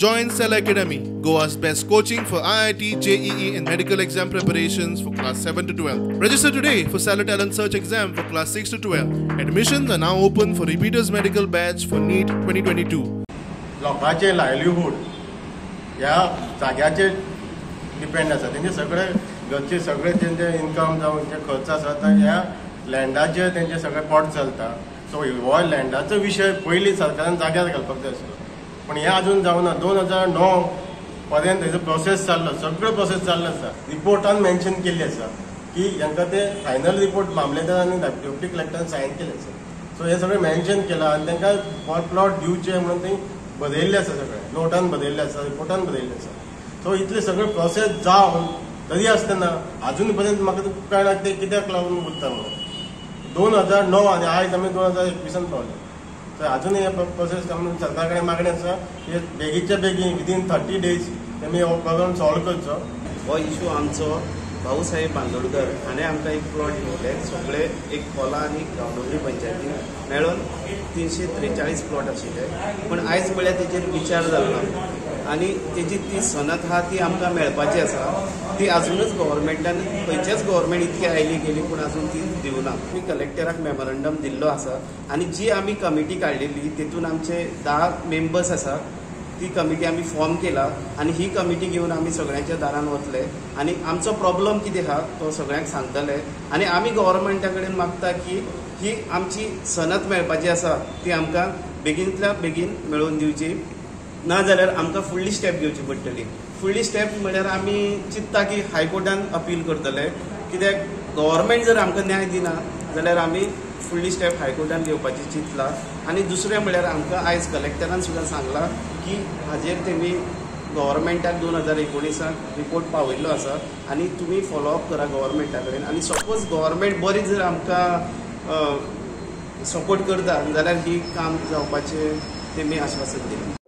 Join Cell Academy, Goa's best coaching for IIT, JEE and medical exam preparations for class 7 to 12. Register today for Cell Talent Search exam for class 6 to 12. Admissions are now open for repeaters medical batch for NEET 2022. लोकांचे livelihood ह्या जाग्याचे depend आसा. तेंचे सगळे घरचे सगळे तेंचे income जावं जे खर्च आसा तो ह्या लँडाचेर तेंचे सगळे पोट चलता. सो हो लँडाचो विशय पयलीं सरकारान जाग्यार घालपाक जाय आसलो, पण हें अजून जावना. 2009 पर्यंत हेजो प्रोसेस चाललो, सगळो प्रोसेस चाललो आसा. रिपोर्टान मेन्शन केल्ली आसा की हांकां ते फायनल रिपोर्ट मामलेदार आनी डेप्युटी कलेक्टरान सायन केले आसा. सो हे सगळें मेन्शन केलां आनी तांकां प्लॉट दिवचे म्हणून थंय बरयल्लें आसा, सगळें नोटान बरयल्लें आसा, रिपोर्टान बरयल्लें आसा. सो इतले सगळे प्रोसेस जावन तरी आसतना अजून पर्यंत म्हाका कळना ते कित्याक लागून उरता म्हणून. 2009 आनी आयज आमी 2021 पावले. सो अजून हे प्रोसेस सरकार कडेन मागणी आसा की बेगीच्या बेगीन विदीन 30 days तेमी हो प्रॉब्लम सॉल्व करचो. हो इशू आमचो भाऊसाहेब बांदोडकर हाणें आमकां एक प्लॉट दिवले. सगळे एक खोला आनी गांवडोंगरी पंचायतीन मेळून 343 प्लॉट आशिल्ले, पण आयज म्हळ्यार तेचेर विचार जालो आनी तेजी ती सनत आहा ती आमकां मेळपाची आसा. ती अजूनच गव्हर्मेंटान खंयचेच गव्हर्मेंट इतकी आयली गेली पूण अजून ती दिवना. आमी कलेक्टराक मेमोरंडम दिल्लो आसा आनी जी आमी कमिटी काडलेली तेतून आमचे 10 मेंबर्स आसा. ती कमिटी आमी फॉर्म केला आनी ही कमिटी घेवन आमी सगळ्यांच्या दारान वतले आनी आमचो प्रॉब्लम कितें आहा तो सगळ्यांक सांगतले आनी आमी गव्हर्मेंटा कडेन मागता की ही आमची सनत मेळपाची आसा ती आमकां बेगींतल्या बेगीन मेळोवन दिवची, ना जाल्यार आमकां फुडली स्टेप घेवची पडटली. फुडली स्टेप म्हळ्यार आमी चिंतता की हायकोर्टान अपील करतले, कित्याक गव्हर्मेंट जर आमकां न्याय दिना जाल्यार आमी फुडली स्टेप हायकोर्टान घेवपाची चिंतला. आनी दुसरें म्हळ्यार आमकां आयज कलेक्टरान सुद्दां सांगलां की हाजेर तेमी गव्हर्मेंटाक 2019 रिपोर्ट पावयल्लो आसा आनी तुमी फॉलोअप करा गव्हर्मेंटा कडेन. आनी सपोज गव्हर्मेंट बरी जर आमकां सपोर्ट करता जाल्यार ही काम जावपाचें तेमी आश्वासन दिलें.